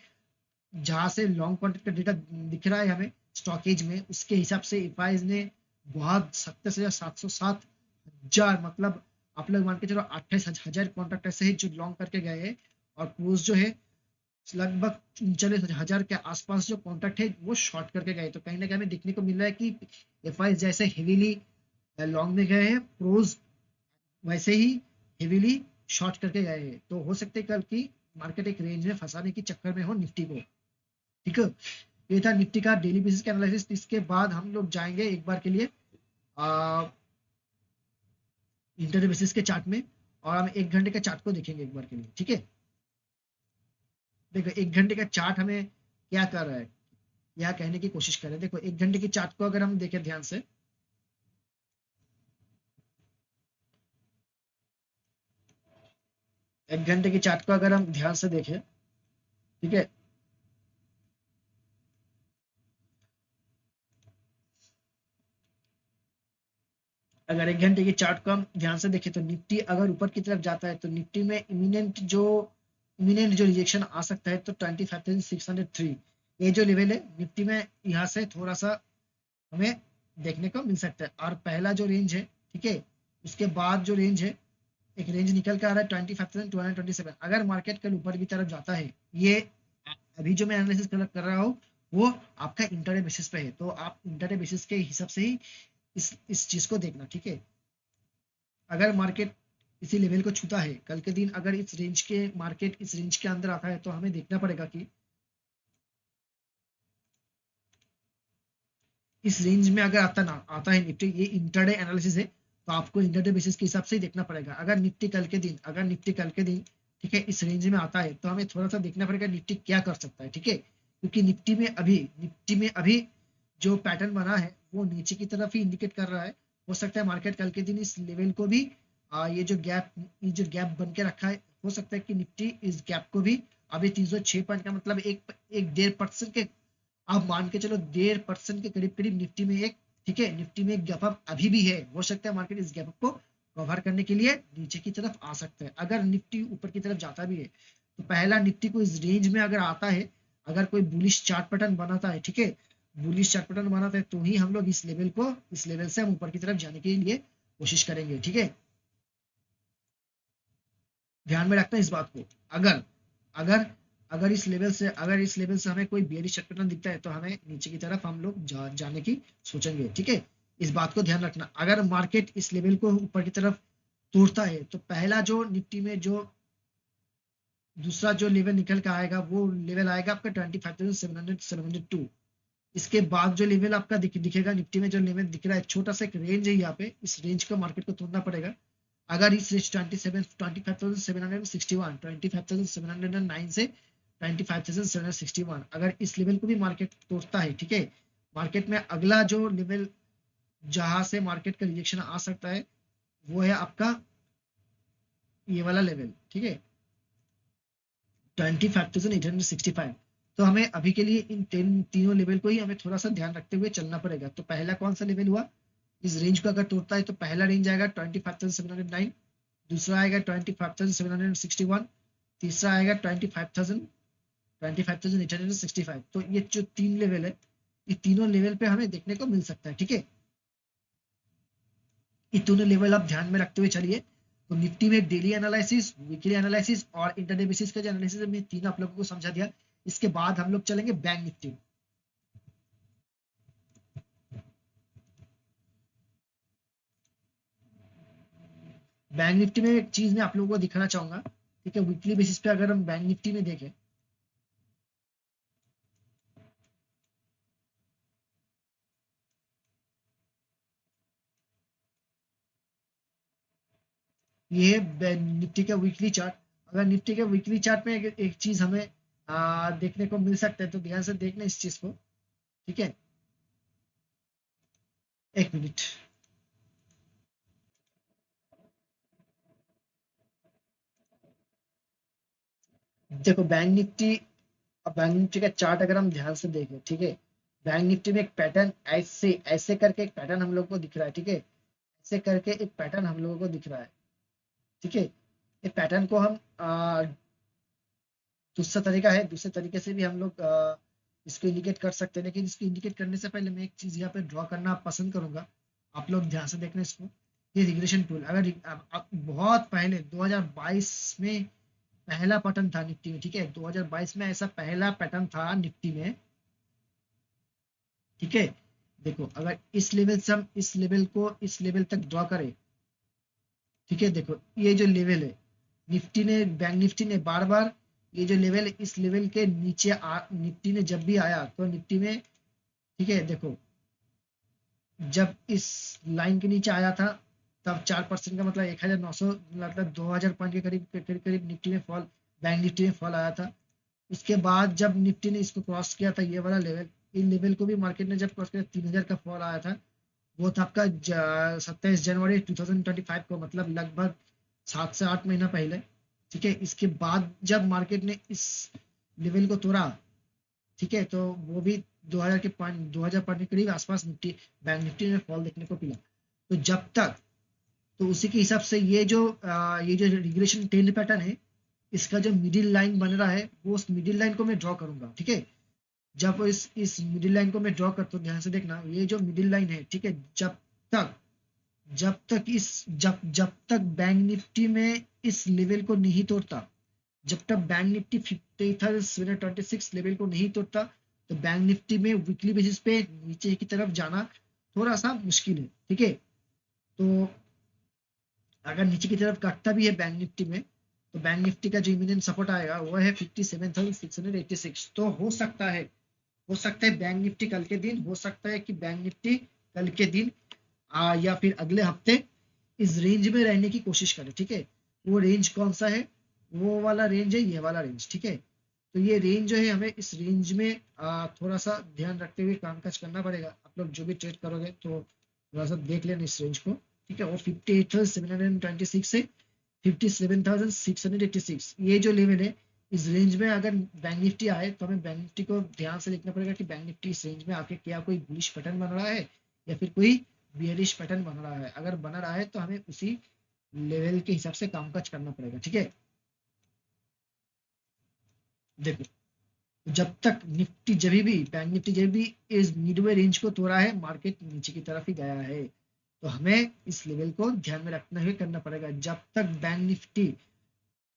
जहां से लॉन्ग कॉन्ट्रैक्ट का डेटा दिख रहा है हमें स्टॉकेज में, उसके हिसाब से एफआईज ने बहुत 27,707,000, मतलब आप लोग मान के चलो 28,000 कॉन्ट्रैक्ट ऐसे ही जो लॉन्ग करके गए हैं, और क्रूज जो है लगभग 39,000 के आसपास जो कॉन्ट्रैक्ट है वो शॉर्ट करके गए। तो कहीं ना कहीं हमें देखने को मिल रहा है कि एफआई जैसे हेवीली लॉन्ग में गए हैं, प्रोज वैसे ही हेवीली शॉर्ट करके गए हैं। तो हो सकते है कल की मार्केट एक रेंज में फंसाने के चक्कर में हो निफ्टी को। ठीक है, ये था निफ्टी का डेली बेसिस का एनालिसिस। इसके बाद हम लोग जाएंगे एक बार के लिए इंटरडे बेसिस के चार्ट में, और हम 1 घंटे का चार्ट को देखेंगे एक बार के लिए। ठीक है, देखो 1 घंटे का चार्ट हमें क्या कर रहा है, यह कहने की कोशिश करें। देखो 1 घंटे की चार्ट को अगर हम देखें ध्यान से, 1 घंटे की चार्ट को अगर हम ध्यान से देखें, ठीक है, अगर 1 घंटे की चार्ट को हम ध्यान से देखें तो निफ्टी अगर ऊपर की तरफ जाता है तो निफ्टी में इमिनेंट जो रिजेक्शन आ सकता है तो 25,603, ये जो लेवल है निफ्टी में, यहाँ से थोड़ा सा हमें देखने को मिल सकता है। और पहला जो रेंज है, ठीक है, उसके बाद जो रेंज है, एक रेंज निकल के आ रहा है 25,227। अगर मार्केट कल ऊपर की तरफ जाता है, ये अभी जो मैं एनालिसिस कर रहा हूँ वो आपका इंटरडे बेसिस पे है, तो आप इंटरडे बेसिस के हिसाब से ही इस चीज को देखना। ठीक है, अगर मार्केट इसी लेवल को छूता है कल के दिन, अगर इस रेंज के मार्केट इस रेंज के अंदर आता है तो हमें देखना पड़ेगा कि इस रेंज में अगर आता है निफ्टी, ये इंटरडे एनालिसिस है तो आपको इंटरडे बेसिस के हिसाब से ही देखना पड़ेगा। अगर निफ्टी कल के दिन, ठीक है, इस रेंज में आता है तो हमें थोड़ा सा देखना पड़ेगा निफ्टी क्या कर सकता है। ठीक है, क्योंकि निफ्टी में अभी जो पैटर्न बना है वो नीचे की तरफ ही इंडिकेट कर रहा है। हो सकता है मार्केट कल के दिन इस लेवल को भी, ये जो गैप बन के रखा है, हो सकता है कि निफ्टी इस गैप को भी, अभी 306 पॉइंट का मतलब एक एक 1.5% के, आप मान के चलो 1.5% के करीब करीब निफ्टी में एक, ठीक है, निफ्टी में एक गैप अप अभी भी है। हो सकता है मार्केट इस गैप अप को कवर करने के लिए नीचे की तरफ आ सकता है। अगर निफ्टी ऊपर की तरफ जाता भी है तो पहला निफ्टी को इस रेंज में अगर आता है, अगर कोई बुलिश चार्ट पैटर्न बनाता है, ठीक है, बुलिश चार्ट पैटर्न बनाता है तो ही हम लोग इस लेवल से हम ऊपर की तरफ जाने के लिए कोशिश करेंगे। ठीक है, ध्यान में रखना इस बात को। अगर अगर अगर इस लेवल से हमें कोई बेयरिश पैटर्न दिखता है तो हमें नीचे की तरफ हम लोग जाने की सोचेंगे। ठीक है, इस बात को ध्यान रखना। अगर मार्केट इस लेवल को ऊपर की तरफ तोड़ता है तो पहला जो निफ्टी में जो दूसरा जो लेवल निकल के आएगा वो लेवल आएगा आपका 25,700 इसके बाद जो लेवल आपका दिखेगा निफ्टी में, जो लेवल दिख रहा है, छोटा सा एक रेंज है यहाँ पे, इस रेंज को मार्केट को तोड़ना पड़ेगा। अगर इस रेंज 25,709 से 25,761, अगर इस लेवल को भी मार्केट तोड़ता है, ठीक है, मार्केट में अगला जो लेवल जहां से मार्केट का रिजेक्शन आ सकता है वो है आपका ये वाला लेवल। ठीक है, 25,865। तो हमें अभी के लिए इन तीनों लेवल को ही हमें थोड़ा सा ध्यान रखते हुए चलना पड़ेगा। तो पहला कौन सा लेवल हुआ, इस रेंज को अगर तोड़ता है तो पहला रेंज आएगा 25,709, दूसरा आएगा 25,761, तीसरा आएगा 25,865। तो ये जो 3 लेवल है, ये तीनों लेवल पे हमें देखने को मिल सकता है। ठीक है, ये दोनों लेवल आप ध्यान में रखते हुए चलिए। तो निफ्टी में डेली एनालिसिस, वीकली एनालिसिस और इंटरडे बेसिस का जो एनालिसिस है, मैं तीन आप लोगों को समझा दिया। इसके बाद हम लोग चलेंगे बैंक निफ्टी। बैंक निफ्टी में एक चीज मैं आप लोगों को दिखाना चाहूंगा। ठीक है, वीकली बेसिस पे अगर हम बैंक निफ्टी में देखें, ये है निफ्टी का वीकली चार्ट। अगर निफ्टी के वीकली चार्ट में एक चीज हमें देखने को मिल सकता है तो ध्यान से देखना इस चीज को। ठीक है, एक मिनट। देखो बैंक निफ्टी का चार्ट अगर हम ध्यान से देखें, ठीक है, बैंक निफ्टी में एक पैटर्न ऐसे ऐसे करके एक पैटर्न हम लोग को दिख रहा है, ठीक है, ऐसे करके एक पैटर्न हम लोगों को दिख रहा है, ठीक है। ये पैटर्न को हम दूसरा तरीका है, दूसरे तरीके से भी हम लोग इसको इंडिकेट कर सकते हैं, लेकिन इसको इंडिकेट करने से पहले मैं एक चीज यहाँ पे ड्रॉ करना पसंद करूंगा, आप लोग ध्यान से देखना इसको। ये रिग्रेशन टूल, अगर बहुत पहले 2022 में पहला पैटर्न था निफ्टी में, ठीक है, 2022 में ऐसा पहला पैटर्न था निफ्टी में, ठीक है। देखो अगर इस लेवल से हम इस लेवल को इस लेवल तक ड्रॉ करें, ठीक है, देखो ये जो लेवल है, बैंक निफ्टी ने बार बार ये जो लेवल है, इस लेवल के नीचे निफ्टी ने जब भी आया तो निफ्टी में, ठीक है, देखो जब इस लाइन के नीचे आया था तब 4% का मतलब 1900, मतलब 2000 पॉइंट के करीब करीब करीब निफ्टी में फॉल, बैंक निफ्टी में फॉल आया था। उसके बाद जब निफ्टी ने इसको क्रॉस किया था, ये वाला लेवल, इन लेवल को भी मार्केट ने जब क्रॉस किया 3000 का फॉल आया था, वो था आपका 27 जनवरी 2025 को, मतलब लगभग 7 से 8 महीना पहले, ठीक है। इसके बाद जब मार्केट ने इस लेवल को तोड़ा, ठीक है, तो वो भी 2000 पॉइंट के करीब आसपास निफ्टी बैंक निफ्टी में फॉल देखने को मिला। तो जब तक, तो उसी के हिसाब से ये जो रिग्रेशन ट्रेंड पैटर्न है, इसका जो मिडिल लाइन बन रहा है, वो उस मिडिल लाइन को मैं ड्रॉ करूंगा, ठीक है। जब इस मिडिल लाइन को मैं ड्रॉ करता हूँ, ध्यान से देखना, ये जो मिडिल लाइन है, ठीक है, तक जब तक इस जब तक बैंक निफ्टी में इस लेवल को नहीं तोड़ता, जब तक बैंक निफ्टी 50,726 लेवल को नहीं तोड़ता, तो बैंक निफ्टी में वीकली बेसिस पे नीचे की तरफ जाना थोड़ा सा मुश्किल है, ठीक है। तो अगर नीचे की तरफ कटता भी है बैंक निफ्टी में, तो बैंक निफ्टी का जो इमीडिएट सपोर्ट आएगा वो है 57,686। तो हो सकता है बैंक निफ्टी कल के दिन, हो सकता है कि बैंक निफ्टी कल के दिन या फिर अगले हफ्ते इस रेंज में रहने की कोशिश करे, ठीक है। वो रेंज कौन सा है? वो वाला रेंज है ये वाला रेंज, ठीक है। तो ये रेंज जो है, हमें इस रेंज में थोड़ा सा ध्यान रखते हुए कामकाज करना पड़ेगा। आप लोग जो भी ट्रेड करोगे तो थोड़ा सा देख लेना इस रेंज को, ठीक है। और 58,726 से 57,686 ये जो लेवल है, इस रेंज में अगर बैंक निफ्टी आए तो हमें बैंक निफ्टी को ध्यान से देखना पड़ेगा कि बैंक निफ्टी इस रेंज में आके क्या कोई बुलिश पैटर्न बन रहा है या फिर कोई बियरिश पैटर्न बन रहा है। अगर बन रहा है तो हमें उसी लेवल के हिसाब से कामकाज करना पड़ेगा, ठीक है। देखो जब तक निफ्टी जब भी बैंक निफ्टी जब भी इस मिडवे रेंज को तोड़ा है, मार्केट नीचे की तरफ ही गया है, तो हमें इस लेवल को ध्यान में रखना हुए करना पड़ेगा। जब तक बैंक निफ्टी,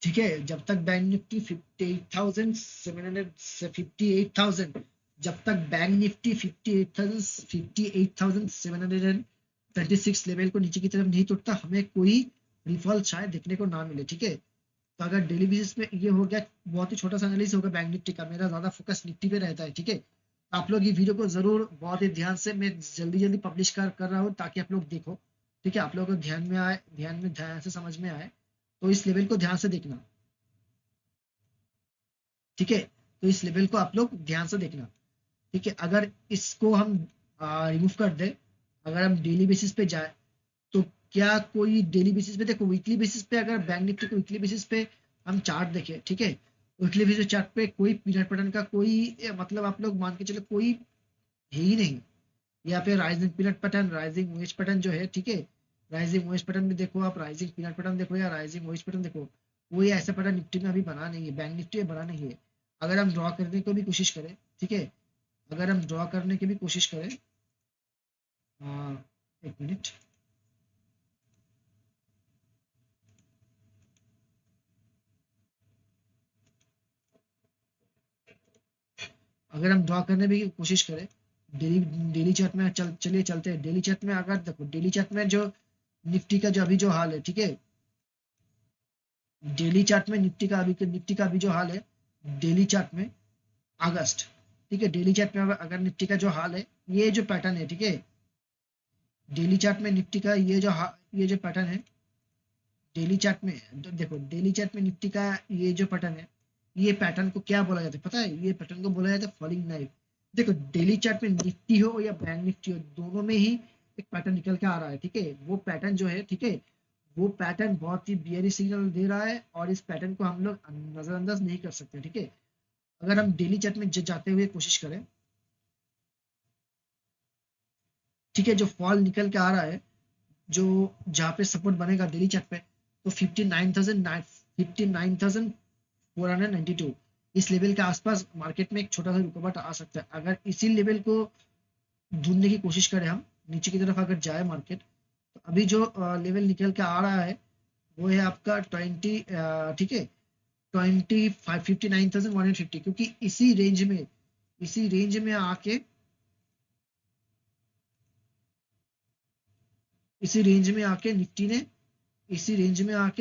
ठीक है, जब तक बैंक निफ्टी 58,700 जब तक बैंक निफ्टी 58,726 लेवल को नीचे की तरफ नहीं तोड़ता, हमें कोई रिफॉल शायद देखने को ना मिले, ठीक है। तो अगर डेली बेसिस पे ये हो गया, बहुत ही छोटा सा एनालिसिस होगा बैंक निफ्टी का, मेरा ज्यादा फोकस निफ्टी पे रहता है, ठीक है। आप लोग ये वीडियो को जरूर बहुत ही ध्यान से, मैं जल्दी जल्दी पब्लिश कर रहा हूँ ताकि आप लोग देखो, ठीक है, आप लोगों को ध्यान में आए, ध्यान से समझ में आए। तो इस लेवल को ध्यान से देखना, ठीक है। तो इस लेवल को आप लोग ध्यान से देखना, ठीक है। अगर इसको हम रिमूव कर दे, अगर हम डेली बेसिस पे जाए, तो क्या कोई डेली बेसिस पे, देखो वीकली बेसिस पे अगर बैंक निफ्टी को वीकली बेसिस पे हम चार्ट देखें, ठीक है, वीकली बेसिस चार्ट पे कोई पीरियड पैटर्न का कोई मतलब आप लोग मान के चलो कोई है ही नहीं। यहाँ पे rising period pattern, rising veg pattern जो है, ठीक है, राइजिंग वेज पैटर्न भी देखो, आप राइजिंग पीरियड पैटर्न देखो या राइजिंग वेज पैटर्न देखो, कोई ऐसा पैटर्न निफ्टी में अभी बना नहीं है, बैंक निफ्टी में बना नहीं है। अगर हम ड्रॉ करने को भी कोशिश करें, ठीक है, अगर हम ड्रॉ करने की भी कोशिश करें, एक मिनट, अगर हम ड्रॉ करने की कोशिश करें डेली डेली चार्ट में, चलिए चलते हैं डेली चार्ट में। अगर देखो डेली चार्ट में जो निफ्टी का जो अभी जो हाल है, ठीक है, डेली चार्ट में निफ्टी का अभी जो हाल है, डेली चार्ट में अगस्त, ठीक है, डेली चार्ट में अगर निफ्टी का जो हाल है, ये जो पैटर्न है, ठीक है, डेली चार्ट में निफ्टी का ये जो पैटर्न है, डेली चार्ट में देखो, डेली चार्ट में निफ्टी का ये जो पैटर्न है, ये पैटर्न को क्या बोला जाता है पता है? ये पैटर्न को बोला जाता है फॉलिंग नाइफ। देखो डेली चार्ट में निफ्टी हो या बैंक निफ्टी हो, दोनों में ही एक पैटर्न निकल के आ रहा है, ठीक है। वो पैटर्न जो है, ठीक है, वो पैटर्न बहुत ही बियरी सिग्नल दे रहा है और इस पैटर्न को हम लोग नजरअंदाज नहीं कर सकते। ठीक है, अगर हम डेली चार्ट में जाते हुए कोशिश करें, ठीक है, जो फॉल निकल के आ रहा है, जो जहाँ पे सपोर्ट बनेगा डेली चार्ट पे, तो 59,492 इस लेवल के आसपास मार्केट में एक छोटा सा रुकावट आ सकता है। अगर इसी लेवल को ढूंढने की कोशिश करें हम, नीचे की तरफ अगर जाए मार्केट, तो अभी जो लेवल निकल के आ रहा है वो है आपका 20, ठीक है, 59,150, क्योंकि इसी रेंज में आके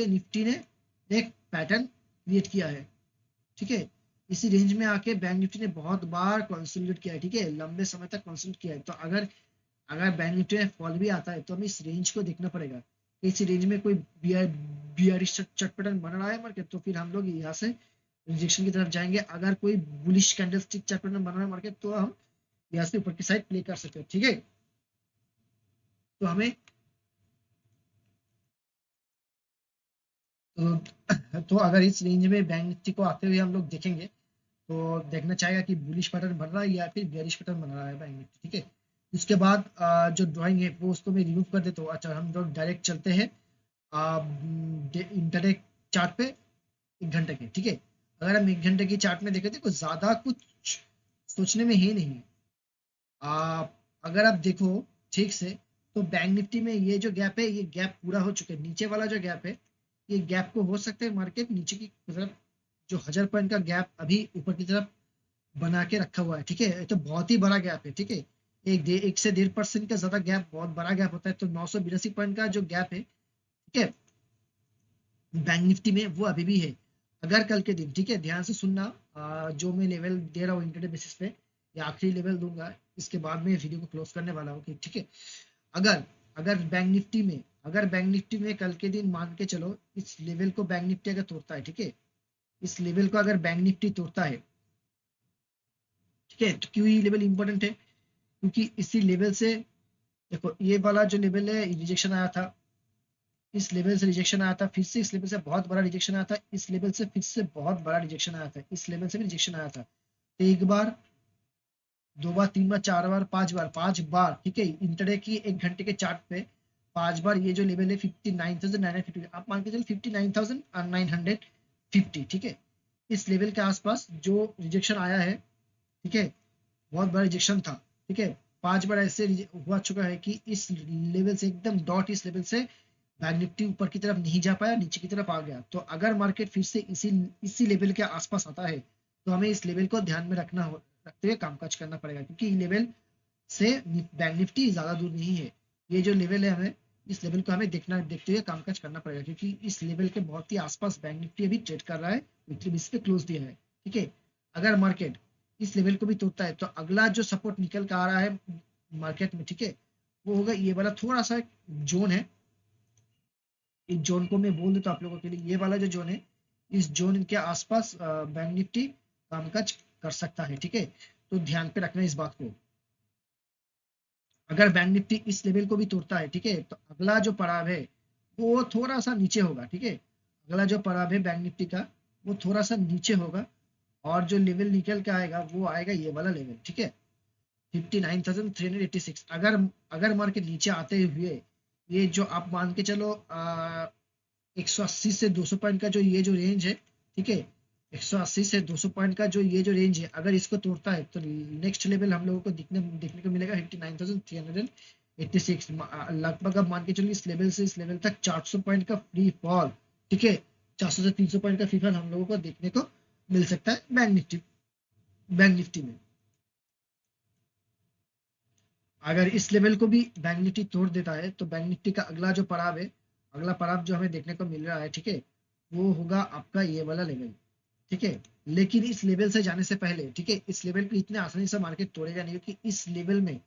निफ्टी ने एक पैटर्न क्रिएट किया है। ठीक है, इसी रेंज में आके बैंक निफ्टी ने बहुत बार कंसोलिडेट किया है। ठीक है, लंबे समय तक कंसोलिडेट किया है। तो अगर अगर बैंक निफ्टी में फॉल भी आता है तो हमें इस रेंज को देखना पड़ेगा कि इसी रेंज में कोई बियरिश चटपटन बन रहा है मार्केट, तो फिर हम लोग यहाँ से रिजेक्शन की तरफ जाएंगे। अगर कोई बुलिश कैंडलस्टिक चटपटन बन रहा है मार्केट, तो हम यहाँ से ऊपर की साइड प्ले कर सकते हैं। ठीक है, तो हमें तो अगर इस रेंज में बैंक निफ्टी को आते हुए हम लोग देखेंगे, तो देखना चाहेगा कि बुलिश पैटर्न बन रहा है या फिर बेरिश पैटर्न बन रहा है बैंक निफ्टी। ठीक है, उसके बाद जो ड्राइंग है वो उसको मैं रिमूव कर देता हूँ। अच्छा, हम लोग डायरेक्ट चलते हैं इंटरडे चार्ट पे 1 घंटे के। ठीक है, अगर हम 1 घंटे की चार्ट में देखें तो ज्यादा कुछ सोचने में ही नहीं है। अगर आप देखो ठीक से, तो बैंक निफ्टी में ये जो गैप है, ये गैप पूरा हो चुका है। नीचे वाला जो गैप है, ये गैप को हो सकता है मार्केट नीचे की तरफ, जो 1000 पॉइंट का गैप अभी ऊपर की तरफ बना के रखा हुआ है। ठीक है, ये तो बहुत ही बड़ा गैप है। ठीक है, 1 से 1.5% का ज्यादा गैप बहुत बड़ा गैप होता है। तो 982 पॉइंट का जो गैप है, ठीक है, बैंक निफ्टी में, वो अभी भी है। अगर कल के दिन, ठीक है, ध्यान से सुनना, जो मैं लेवल दे रहा हूँ इंटरडे बेसिस पे, या आखिरी लेवल दूंगा, इसके बाद में वीडियो को क्लोज करने वाला हूँ। ठीक है, अगर अगर बैंक निफ्टी में कल के दिन मान के चलो इस लेवल को बैंक निफ्टी अगर तोड़ता है, ठीक है, इस लेवल को अगर बैंक निफ्टी तोड़ता है, ठीक है, तो क्यों ये लेवल इंपॉर्टेंट है? क्योंकि इसी लेवल से, देखो ये वाला जो लेवल है, रिजेक्शन आया था, इस लेवल से रिजेक्शन आया था, फिर से इस लेवल से बहुत बड़ा रिजेक्शन आया था, इस लेवल से फिर से बहुत बड़ा रिजेक्शन आया था, इस लेवल से भी रिजेक्शन आया था। तो एक बार, 2 बार, 3 बार, 4 बार, 5 बार, ठीक है, इंटरडे की 1 घंटे के चार्ट पे 5 बार ये जो लेवल है 59,950, आप मान के चलो 59,950, ठीक है, इस लेवल के आसपास जो रिजेक्शन आया है, ठीक है, बहुत बड़ा रिजेक्शन था। ठीक है, 5 बार ऐसे हुआ चुका है कि इस लेवल से एकदम डॉट, इस लेवल से बैंक निफ्टी ऊपर की तरफ नहीं जा पाया, नीचे की तरफ आ गया। तो अगर मार्केट फिर से इसी लेवल के आसपास आता है, तो हमें इस लेवल को ध्यान में रखते हुए कामकाज करना पड़ेगा, क्योंकि लेवल से बैंक निफ्टी ज्यादा दूर नहीं है। ये जो लेवल है, हमें इस लेवल को हमें देखते हुए कामकाज करना पड़ेगा, क्योंकि इस लेवल के बहुत ही आसपास बैंक निफ्टी अभी ट्रेड कर रहा है, वीकली बेसिस पे क्लोज दिया है। ठीक है, अगर मार्केट इस लेवल को भी तोड़ता है, तो अगला जो सपोर्ट निकल कर आ रहा है मार्केट में, ठीक है, वो होगा ये वाला थोड़ा सा जोन है। इस जोन को मैं बोल देता हूँ आप लोगों के लिए, ये वाला जो जोन है, इस जोन के आसपास बैंक निफ्टी कामकाज कर सकता है। ठीक है, तो ध्यान पे रखना इस बात को। अगर बैंक निफ्टी इस लेवल को भी तोड़ता है, ठीक है, तो अगला जो पड़ाव है वो थोड़ा सा नीचे होगा। ठीक है, अगला जो पड़ाव है बैंक निफ्टी का, वो थोड़ा सा नीचे होगा, और जो लेवल निकल के आएगा वो आएगा ये वाला लेवल। ठीक है, 59,386। अगर मार्केट नीचे आते हुए, ये जो आप मान के चलो 180 से 200 पॉइंट का जो ये जो रेंज है, ठीक है, 180 से 200 पॉइंट का जो ये जो रेंज है, अगर इसको तोड़ता है, तो नेक्स्ट लेवल हम लोगों को देखने को मिलेगा 59,386। लगभग आप मान के चलो इस लेवल से इस लेवल तक 400 पॉइंट का फ्री फॉल, ठीक है, 400 से 300 पॉइंट का फ्री फॉल हम लोगों को देखने को मिल सकता है बैंक निफ्टी में। अगर इस लेवल को भी बैंक निफ्टी तोड़ देता है, तो बैंक निफ्टी का अगला जो पड़ाव है, अगला पड़ाव जो हमें देखने को मिल रहा है, ठीक है, वो होगा आपका ये वाला लेवल। ठीक है, लेकिन इस लेवल से जाने से पहले, ठीक है, इस लेवल को इतने आसानी से मार्केट तोड़ेगा नहीं, क्योंकि इस लेवल में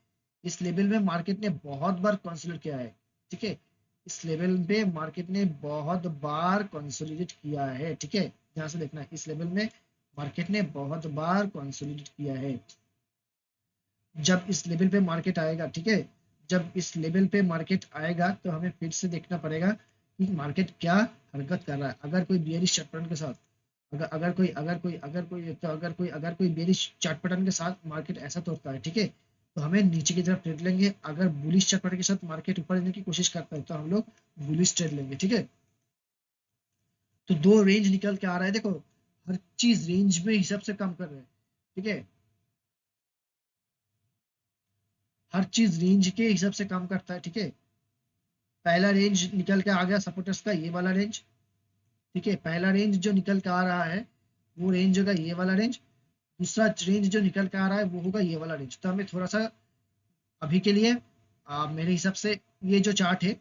मार्केट ने बहुत बार कंसोलिडेट किया है। ठीक है, इस लेवल पे मार्केट ने बहुत बार कंसोलिडेट किया है। ठीक है, ध्यान से देखना, इस लेवल में मार्केट ने बहुत बार कंसोलिडेट किया है। जब इस लेवल पे मार्केट आएगा, ठीक है, जब इस लेवल पे मार्केट आएगा, तो हमें फिर से देखना पड़ेगा कि मार्केट क्या हरकत कर रहा है। अगर कोई बियरिश चार्ट पैटर्न के साथ अगर कोई बेरिश चार्ट पैटर्न के साथ मार्केट ऐसा तोड़ता है, ठीक है, तो हमें नीचे की तरफ ट्रेड लेंगे। अगर बुलिश चार्ट पैटर्न के साथ मार्केट ऊपर जाने की कोशिश करता है तो हम लोग बुलिश ट्रेड लेंगे, ठीक है। तो दो रेंज निकल के आ रहा है, देखो हर चीज रेंज में हिसाब से काम कर रहे हैं, ठीक है, हर चीज रेंज के हिसाब से काम करता है, ठीक है। पहला रेंज निकल के आ गया सपोर्टर्स का, ये वाला रेंज, ठीक है, पहला रेंज जो निकल के आ रहा है वो रेंज होगा ये वाला रेंज। दूसरा रेंज जो निकल के आ रहा है वो होगा ये वाला रेंज। तो हमें थोड़ा सा अभी के लिए मेरे हिसाब से ये जो चार्ट है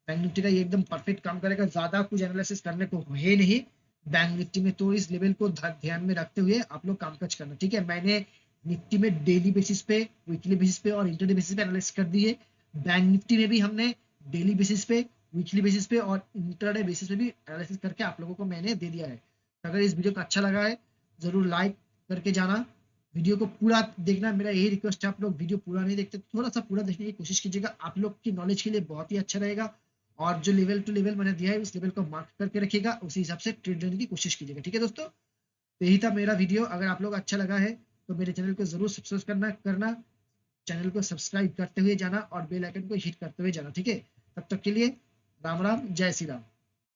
बैंक निफ्टी का, ये एकदम परफेक्ट काम करेगा। ज्यादा कुछ एनालिसिस करने को है नहीं बैंक निफ्टी में, तो इस लेवल को ध्यान में रखते हुए आप लोग कामकाज करना, ठीक है। मैंने निफ्टी में डेली बेसिस पे, वीकली बेसिस पे और इंटरडे बेसिस पे एनालिसिस कर दी है। बैंक निफ्टी में भी हमने डेली बेसिस पे, वीकली बेसिस पे और इंटरडे बेसिस पे भी एनालिसिस करके आप लोगों को मैंने दे दिया है। तो अगर इस वीडियो को अच्छा लगा है जरूर लाइक करके जाना, वीडियो को पूरा देखना। मेरा यही रिक्वेस्ट है, आप लोग वीडियो पूरा नहीं देखते तो थोड़ा सा पूरा देखने की कोशिश कीजिएगा, आप लोग की नॉलेज के लिए बहुत ही अच्छा रहेगा। और जो लेवल टू लेवल मैंने दिया है उस लेवल को मार्क करके रखिएगा, उसी हिसाब से ट्रेड लेने की कोशिश कीजिएगा, ठीक है दोस्तों। तो यही था मेरा वीडियो। अगर आप लोग अच्छा लगा है तो मेरे चैनल को जरूर सब्सक्राइब करना, चैनल को सब्सक्राइब करते हुए जाना और बेल आइकन को हिट करते हुए जाना, ठीक है। तब तक के लिए राम राम, जय श्री राम।